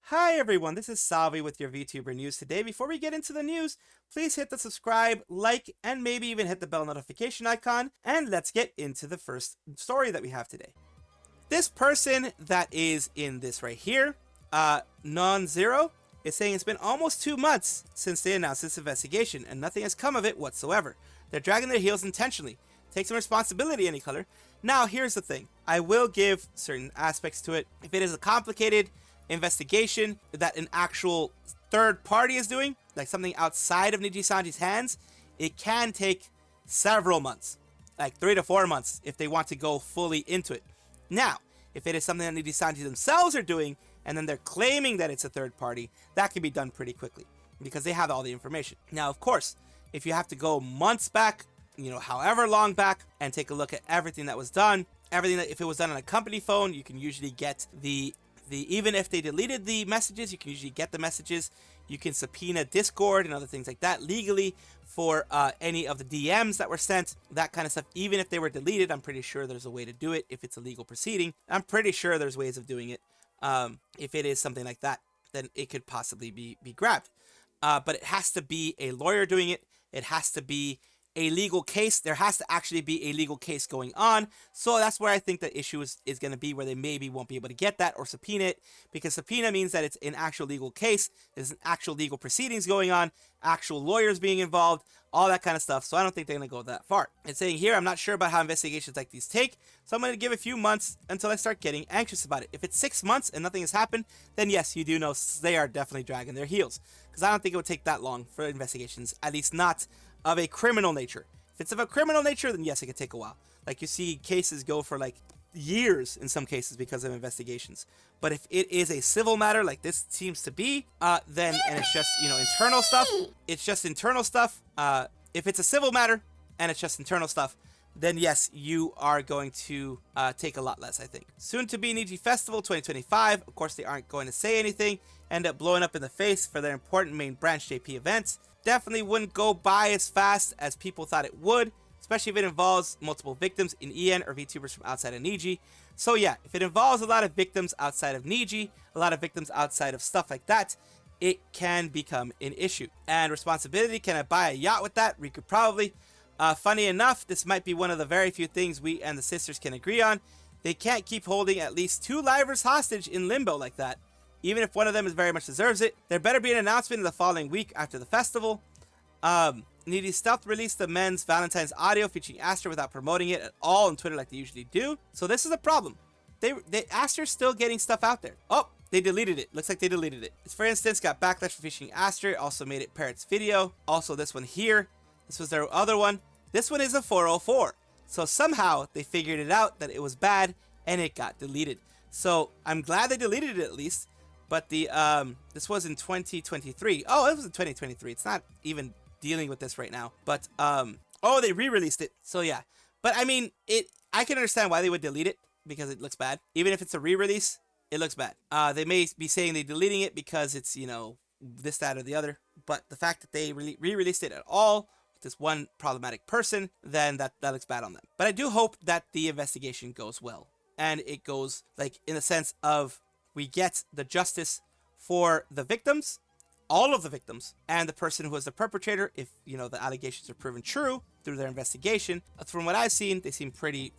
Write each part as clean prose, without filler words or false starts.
Hi everyone, this is Salvi with your VTuber news today. Before we get into the news, please hit the subscribe, like, and maybe even hit the bell notification icon, and let's get into the first story that we have today. This person that is in this right here, Non-Zero, is saying it's been almost 2 months since they announced this investigation, and nothing has come of it whatsoever. They're dragging their heels intentionally. Take some responsibility, any color. Now, here's the thing. I will give certain aspects to it. If it is a complicated investigation that an actual third party is doing, like something outside of Nijisanji's hands, it can take several months, like 3 to 4 months if they want to go fully into it. Now, if it is something that Nijisanji themselves are doing and then they're claiming that it's a third party, that can be done pretty quickly because they have all the information. Now, of course, if you have to go months back, however long back, and take a look at everything that was done, everything that if it was done on a company phone, you can usually get the even if they deleted the messages, you can usually get the messages. You can subpoena Discord and other things like that legally for any of the DMs that were sent, that kind of stuff. Even if they were deleted, I'm pretty sure there's a way to do it. If it's a legal proceeding, I'm pretty sure there's ways of doing it. If it is something like that, then it could possibly be grabbed. But it has to be a lawyer doing it. It has to be a legal case. There has to actually be a legal case going on. So that's where I think the issue is going to be, where they maybe won't be able to get that or subpoena it, because subpoena means that it's an actual legal case. There's an actual legal proceedings going on, actual lawyers being involved, all that kind of stuff. So I don't think they're going to go that far. It's saying here, I'm not sure about how investigations like these take, so I'm going to give a few months until I start getting anxious about it. If it's 6 months and nothing has happened, then yes, you do know they are definitely dragging their heels, because I don't think it would take that long for investigations, at least not of a criminal nature. If it's of a criminal nature, then yes, it could take a while. Like, you see cases go for like years in some cases because of investigations. But if it is a civil matter like this seems to be, then, and it's just, internal stuff, it's just internal stuff. If it's a civil matter and it's just internal stuff, then yes, you are going to take a lot less, I think. Soon to be Niji Festival 2025. Of course, they aren't going to say anything. End up blowing up in the face for their important main branch JP events. Definitely wouldn't go by as fast as people thought it would, especially if it involves multiple victims in EN or VTubers from outside of Niji. So yeah, if it involves a lot of victims outside of Niji, a lot of victims outside of stuff like that, it can become an issue. And responsibility, can I buy a yacht with that? We could probably. Funny enough, this might be one of the very few things we and the sisters can agree on. They can't keep holding at least 2 livers hostage in limbo like that. Even if one of them is very much deserves it, there better be an announcement in the following week after the festival. Niji stealth released the men's Valentines audio featuring Aster without promoting it at all on Twitter like they usually do. So this is a problem. Aster's still getting stuff out there. Oh, they deleted it. Looks like they deleted it. This, for instance, got backlash for featuring Aster. Also made it Parrot's video. Also this one here. This was their other one. This one is a 404. So somehow they figured it out that it was bad and it got deleted. So I'm glad they deleted it at least. But the this was in 2023. Oh, it was in 2023. It's not even dealing with this right now. But oh, they re-released it. So yeah. But I mean, I can understand why they would delete it because it looks bad. Even if it's a re-release, it looks bad. They may be saying they're deleting it because it's, this, that, or the other. But the fact that they re-released it at all with this one problematic person, then that looks bad on them. But I do hope that the investigation goes well. And it goes, like, in the sense of we get the justice for the victims, all of the victims, and the person who was the perpetrator, if, the allegations are proven true through their investigation. From what I've seen, they seem pretty,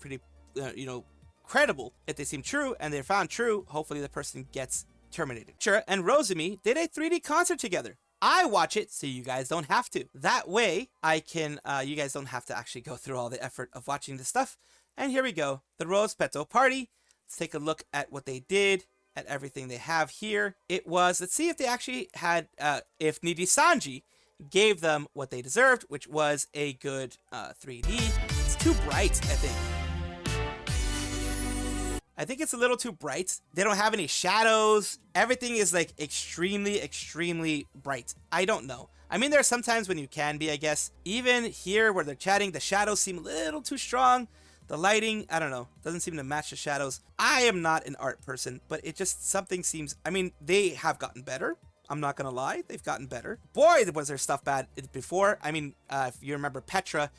credible. If they seem true and they're found true, hopefully the person gets terminated. Petra and Rosemi did a 3D concert together. I watch it so you guys don't have to. That way, I can, you guys don't have to actually go through all the effort of watching this stuff. And here we go. The Rose Peto Party. Let's take a look at what they did, at everything they have here. It was, let's see if they actually had, if Nijisanji gave them what they deserved, which was a good 3D. It's too bright, I think. I think it's a little too bright. They don't have any shadows. Everything is like extremely bright. I don't know. I mean, there are some times when you can be, I guess. Even here where they're chatting, the shadows seem a little too strong. The lighting, I don't know, doesn't seem to match the shadows. I am not an art person, but it just, something seems, I mean, they have gotten better. I'm not gonna lie, they've gotten better. Boy, was their stuff bad before. I mean, if you remember Petra,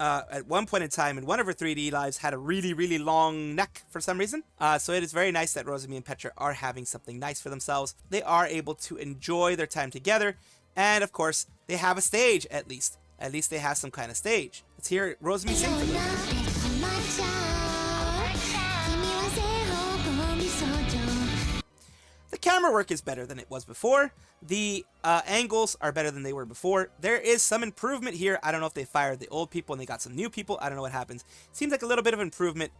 at one point in time in one of her 3D lives had a really, really long neck for some reason. So it is very nice that Rosemi and Petra are having something nice for themselves. They are able to enjoy their time together. And of course, they have a stage at least. At least they have some kind of stage. Let's hear Rosemi sing for them. The camera work is better than it was before. The angles are better than they were before. There is some improvement here. I don't know if they fired the old people and they got some new people. I don't know what happens. Seems like a little bit of improvement,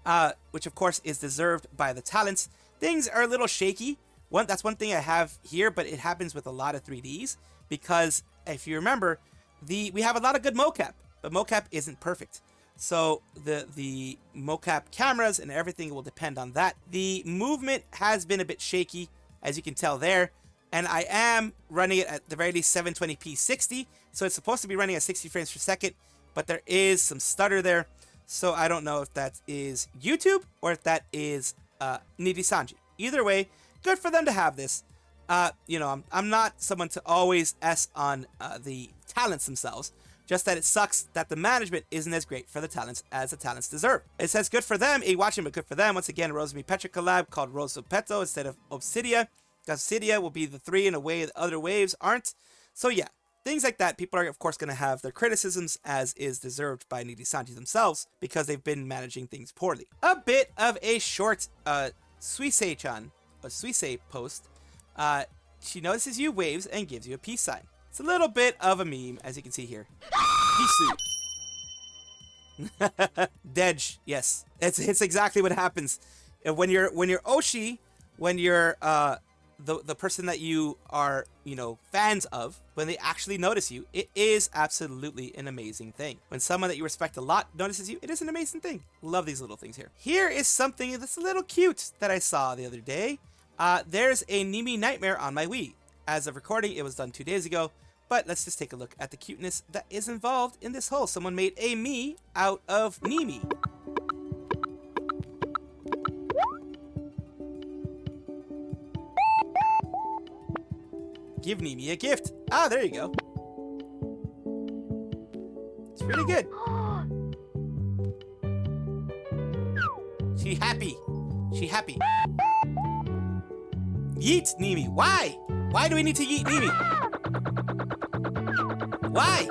which of course is deserved by the talents. Things are a little shaky. That's one thing I have here, but it happens with a lot of 3Ds because if you remember, we have a lot of good mocap, but mocap isn't perfect. So the mocap cameras and everything will depend on that. The movement has been a bit shaky, as you can tell there, and I am running it at the very least 720p 60, so it's supposed to be running at 60 frames per second, but there is some stutter there, so I don't know if that is YouTube or if that is Nijisanji. Either way, good for them to have this. You know, I'm not someone to always S on the talents themselves, just that it sucks that the management isn't as great for the talents as the talents deserve. It says good for them, watching, but good for them. Once again, Rosemi Petra collab called Rosa Petto instead of Obsidia. Obsidia will be the 3 in a way the other waves aren't. So yeah, things like that. People are of course going to have their criticisms, as is deserved by Nijisanji themselves, because they've been managing things poorly. A bit of a short Suisei-chan, a Suisei post. She notices you waves and gives you a peace sign. It's a little bit of a meme, as you can see here. Peace. Dej, yes. It's exactly what happens. When you're Oshi, when you're the person that you are, you know, fans of, when they actually notice you, it is absolutely an amazing thing. When someone that you respect a lot notices you, it is an amazing thing. Love these little things here. Here is something that's a little cute that I saw the other day. There's a Nimi Nightmare on my Wii. As of recording, it was done 2 days ago. But let's just take a look at the cuteness that is involved in this whole. Someone made a Mii out of Nimi. Give Nimi a gift. Ah, there you go. It's really good. She happy. She happy. Yeet Nimi. Why? Why do we need to yeet Nimi? Why?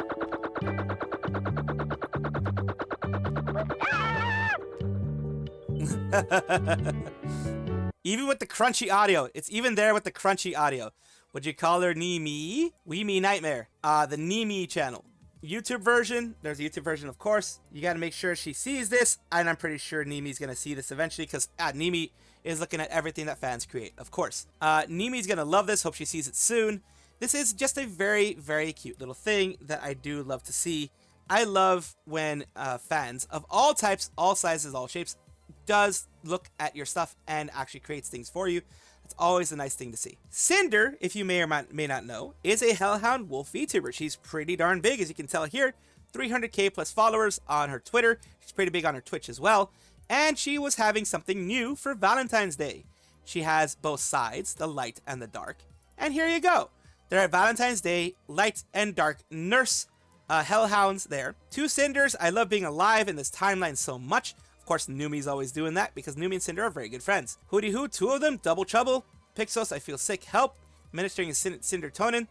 Even with the crunchy audio, it's even there with the crunchy audio. Would you call her Nimi? Wii Nightmare. The Nimi channel. YouTube version. There's a YouTube version, of course. You got to make sure she sees this, and I'm pretty sure Nimi's gonna see this eventually, because Nimi is looking at everything that fans create, of course. Nimi's gonna love this. Hope she sees it soon. This is just a very, very cute little thing that I do love to see. I love when fans of all types, all sizes, all shapes, does look at your stuff and actually creates things for you. It's always a nice thing to see. Sinder, if you may or may not know, is a Hellhound Wolf VTuber. She's pretty darn big, as you can tell here. 300k plus followers on her Twitter. She's pretty big on her Twitch as well. And she was having something new for Valentine's Day. She has both sides, the light and the dark. And here you go. There are Valentine's Day, light and dark nurse hellhounds there. 2 Sinders. I love being alive in this timeline so much. Of course, Numi's always doing that because Numi and Sinder are very good friends. Hooty hoo, 2 of them, double trouble. Pixos, I feel sick, help. Ministering is Sinder Tonin.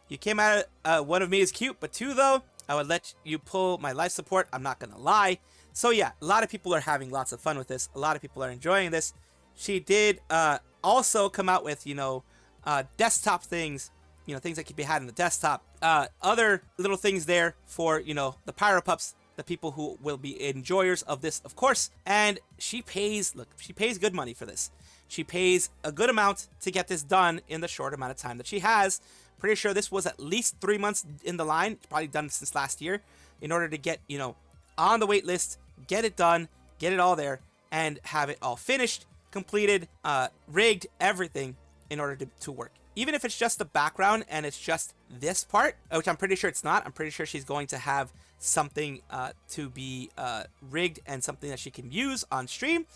You came out, one of me is cute, but 2 though, I would let you pull my life support, I'm not gonna lie. So yeah, a lot of people are having lots of fun with this. A lot of people are enjoying this. She did also come out with, you know, desktop things, you know, things that could be had in the desktop. Other little things there for, you know, the pyropups, the people who will be enjoyers of this, of course. And she pays, look, she pays good money for this. She pays a good amount to get this done in the short amount of time that she has. Pretty sure this was at least 3 months in the line, probably done since last year, in order to get, you know, on the wait list, get it done, get it all there, and have it all finished, completed, rigged, everything in order to work. Even if it's just the background and it's just this part, which I'm pretty sure it's not. I'm pretty sure she's going to have something to be rigged and something that she can use on stream.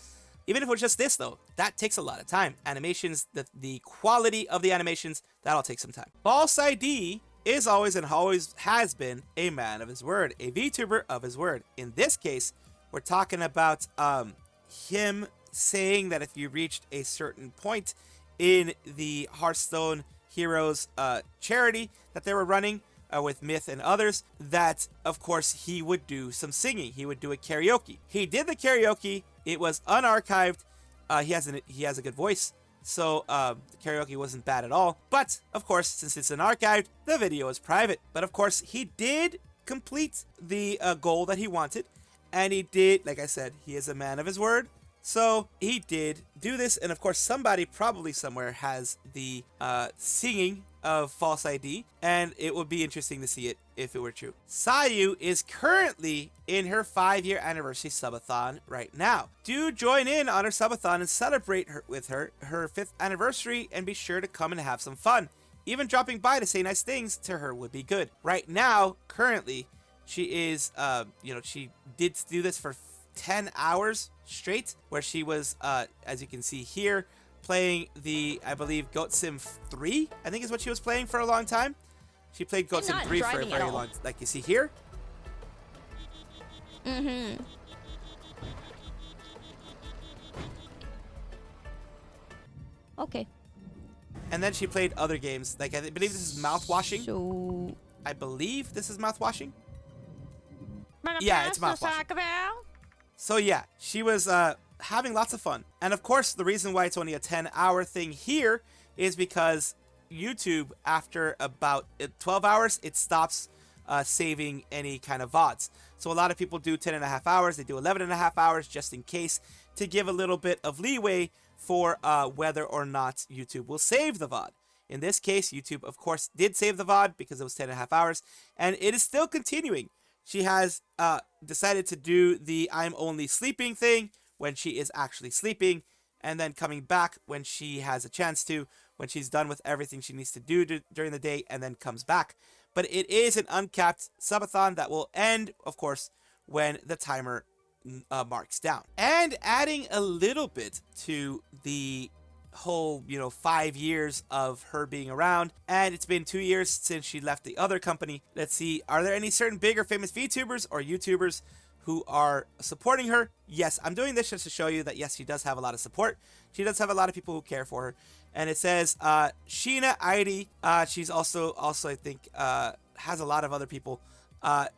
Even if it was just this, though, that takes a lot of time. Animations, the quality of the animations, that'll take some time. FalseEyed is always and always has been a man of his word, a VTuber of his word. In this case, we're talking about him saying that if you reached a certain point in the Hearthstone Heroes charity that they were running with Myth and others, that of course he would do some singing. He would do a karaoke. He did the karaoke. It was unarchived. He has a good voice, so the karaoke wasn't bad at all. But of course, since it's unarchived, the video is private. But of course, he did complete the goal that he wanted, and he did, like I said, he is a man of his word. So he did do this, and of course somebody probably somewhere has the singing of FalseEyed, and it would be interesting to see it if it were true. Sayu is currently in her 5-year anniversary subathon right now. Do join in on her subathon and celebrate with her 5th anniversary, and be sure to come and have some fun. Even dropping by to say nice things to her would be good. Right now, currently, she is, she did do this for 10 hours straight, where she was, as you can see here, playing the, I believe, Goat Sim 3, I think is what she was playing for a long time. She played Goat Sim 3 for a very long, like you see here. Mm-hmm. Okay. And then she played other games, like I believe this is mouth washing. So... I believe this is mouth washing. Yeah, it's mouth washing. So yeah, she was having lots of fun. And of course, the reason why it's only a 10-hour thing here is because YouTube, after about 12 hours, it stops saving any kind of VODs. So a lot of people do 10.5 hours, they do 11.5 hours just in case, to give a little bit of leeway for whether or not YouTube will save the VOD. In this case, YouTube, of course, did save the VOD because it was 10.5 hours, and it is still continuing. She has decided to do the I'm only sleeping thing when she is actually sleeping, and then coming back when she has a chance to, when she's done with everything she needs to do during the day, and then comes back. But it is an uncapped subathon that will end, of course, when the timer marks down. And adding a little bit to the whole 5 years of her being around, and it's been 2 years since she left the other company. Let's see, are there any certain big or famous VTubers or YouTubers who are supporting her? Yes, I'm doing this just to show you that yes, she does have a lot of support. She does have a lot of people who care for her. And it says Sheena Heidi, she's also I think has a lot of other people.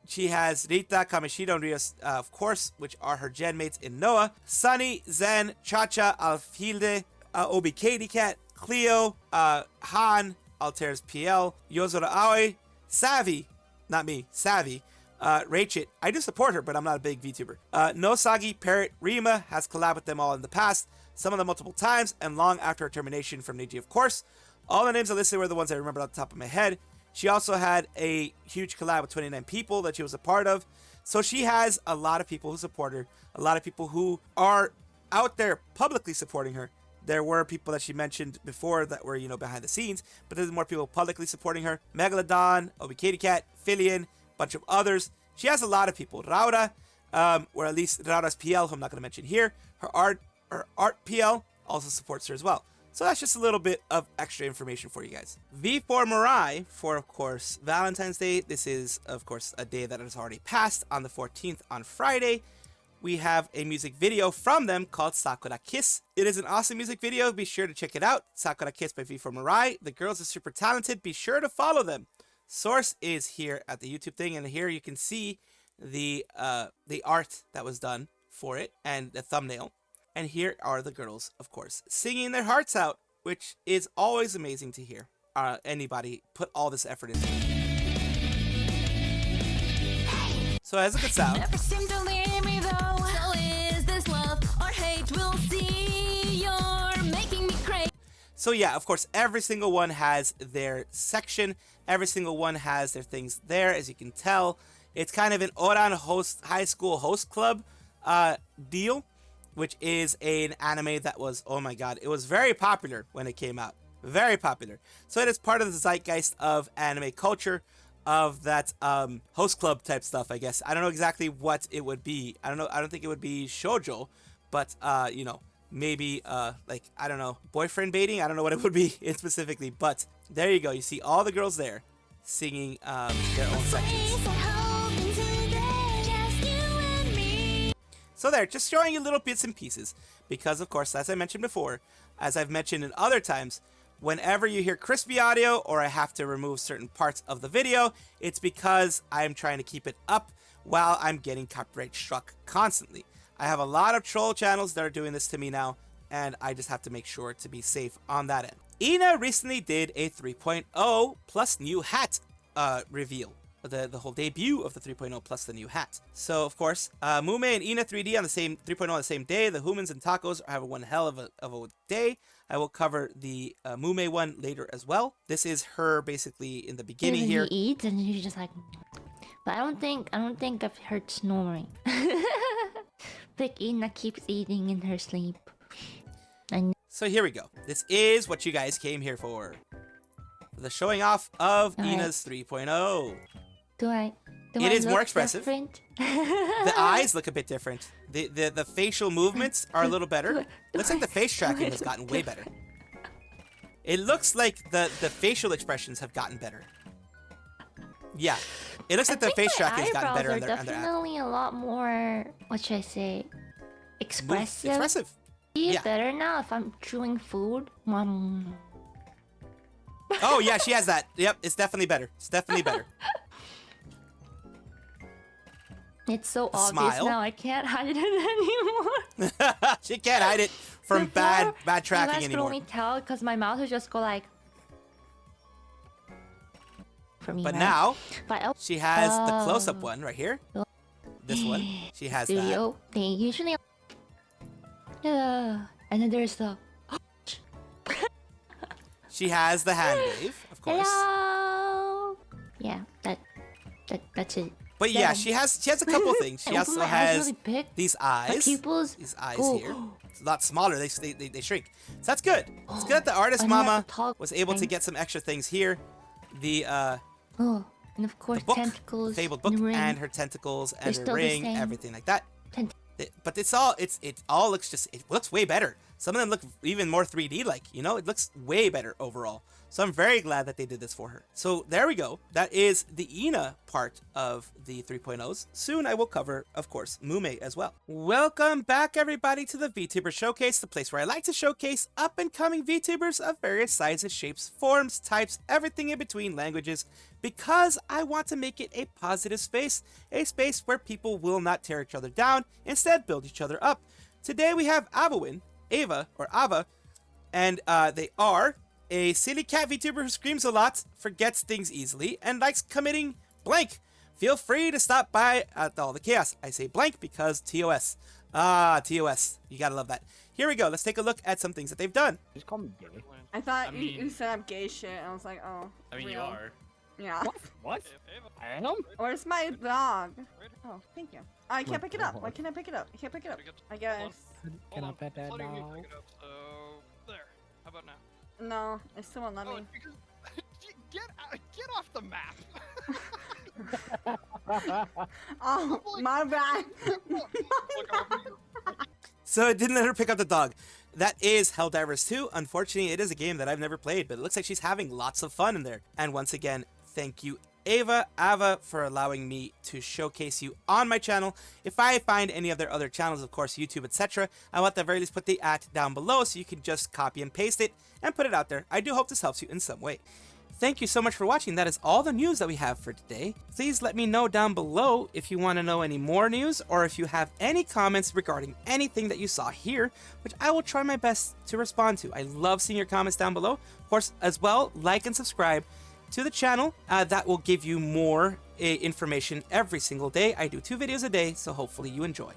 She has Rita, Kamishida, and Rios, of course, which are her gen mates in Noah. Sunny, Zen, Chacha, Alfilde, Obi Katie Cat, Cleo, Han, Alters PL, Yozora Aoi, Savi, not me, Savi, Rachit. I do support her, but I'm not a big VTuber. Nosagi, Parrot, Rima has collabed with them all in the past, some of them multiple times, and long after her termination from Niji, of course. All the names I listed were the ones I remember off the top of my head. She also had a huge collab with 29 people that she was a part of. So she has a lot of people who support her, a lot of people who are out there publicly supporting her. There were people that she mentioned before that were, behind the scenes, but there's more people publicly supporting her. Megalodon, Obi Katie Cat, Filian, bunch of others. She has a lot of people. Raura, or at least Raura's PL, who I'm not going to mention here. Her art PL also supports her as well. So that's just a little bit of extra information for you guys. V4 Mirai, for of course Valentine's Day. This is of course a day that has already passed on the 14th on Friday. We have a music video from them called Sakura Kiss. It is an awesome music video. Be sure to check it out. Sakura Kiss by V4 Mirai. The girls are super talented. Be sure to follow them. Source is here at the YouTube thing, and here you can see the art that was done for it and the thumbnail. And here are the girls, of course, singing their hearts out, which is always amazing to hear. Anybody put all this effort into it. So it has a good sound. Never seem to leave me though. So is this love or hate? We'll see. You're making me crazy. So yeah, of course, every single one has their section. Every single one has their things there, as you can tell. It's kind of an Oran high school host club deal, which is an anime that was, oh my god, it was very popular when it came out. Very popular. So it is part of the zeitgeist of anime culture, of that host club type stuff, I guess. I don't know exactly what it would be. I don't think it would be shoujo, but maybe like, I don't know, boyfriend baiting. I don't know what it would be specifically, but there you go. You see all the girls there, singing their own sections. So there, just showing you little bits and pieces, because of course, as I mentioned before, as I've mentioned in other times, whenever you hear crispy audio or I have to remove certain parts of the video, it's because I'm trying to keep it up while I'm getting copyright struck constantly. I have a lot of troll channels that are doing this to me now, and I just have to make sure to be safe on that end. Ina recently did a 3.0 plus new hat reveal. The whole debut of the 3.0 plus the new hat. So of course, Mume and Ina 3D on the same 3.0 on the same day. The humans and tacos have one hell of a day. I will cover the Mume one later as well. This is her basically in the beginning here. He eats and she's just like, but I don't think I've heard snoring. Like Ina keeps eating in her sleep. So here we go. This is what you guys came here for. The showing off of Ina's 3.0. It is more expressive. The eyes look a bit different. The facial movements are a little better. Looks like the face tracking has gotten way better. It looks like the facial expressions have gotten better. Yeah, it looks like the face tracking has gotten better on their app. Definitely a lot more. What should I say? Expressive. Expressive. Yeah. Better now if I'm chewing food. Oh yeah, she has that. Yep, it's definitely better. It's definitely better. It's so obvious now. I can't hide it anymore. She can't hide it from bad tracking anymore. You guys could only tell because my mouth would just go like. For me, but right? now she has the close-up one right here. This one, she has that. They usually. And then there's the. She has the hand wave, of course. Hello. Yeah, that's it. But yeah, she has a couple things. She also has really these eyes. Pupils. These eyes here. It's a lot smaller. They shrink. So that's good. It's good that the artist mama was able to get some extra things here. The and of course the book, tentacles, the fabled book, and her tentacles and her ring, everything like that. But it all looks way better. Some of them look even more 3D like, you know, it looks way better overall. So I'm very glad that they did this for her. So there we go. That is the Ina part of the 3.0s. Soon I will cover, of course, Mume as well. Welcome back everybody to the VTuber Showcase, the place where I like to showcase up and coming VTubers of various sizes, shapes, forms, types, everything in between languages, because I want to make it a positive space, a space where people will not tear each other down, instead build each other up. Today we have Avawyn, Ava, and they are a silly cat VTuber who screams a lot, forgets things easily, and likes committing blank. Feel free to stop by at all the chaos. I say blank because TOS. TOS. You gotta love that. Here we go. Let's take a look at some things that they've done. Just call me gay. I thought you said I'm gay shit, and I was like, oh. I mean, real. you are. Yeah. What? I am? Where's my dog? Oh, thank you. I can't pick it up. Why can't I pick it up? I can't pick it up. I guess. Can I pet that dog? So, there. How about now? No, it still won't let me. Because get off the map. Oh, my bad. So it didn't let her pick up the dog. That is Helldivers 2. Unfortunately, it is a game that I've never played, but it looks like she's having lots of fun in there. And once again, thank you, Ava, for allowing me to showcase you on my channel. If I find any of their other channels, of course, YouTube, etc., I will at the very least put the @ down below so you can just copy and paste it and put it out there. I do hope this helps you in some way. Thank you so much for watching. That is all the news that we have for today. Please let me know down below if you want to know any more news or if you have any comments regarding anything that you saw here, which I will try my best to respond to. I love seeing your comments down below. Of course, as well, like and subscribe to the channel. That will give you more information every single day. I do 2 videos a day, so hopefully you enjoy.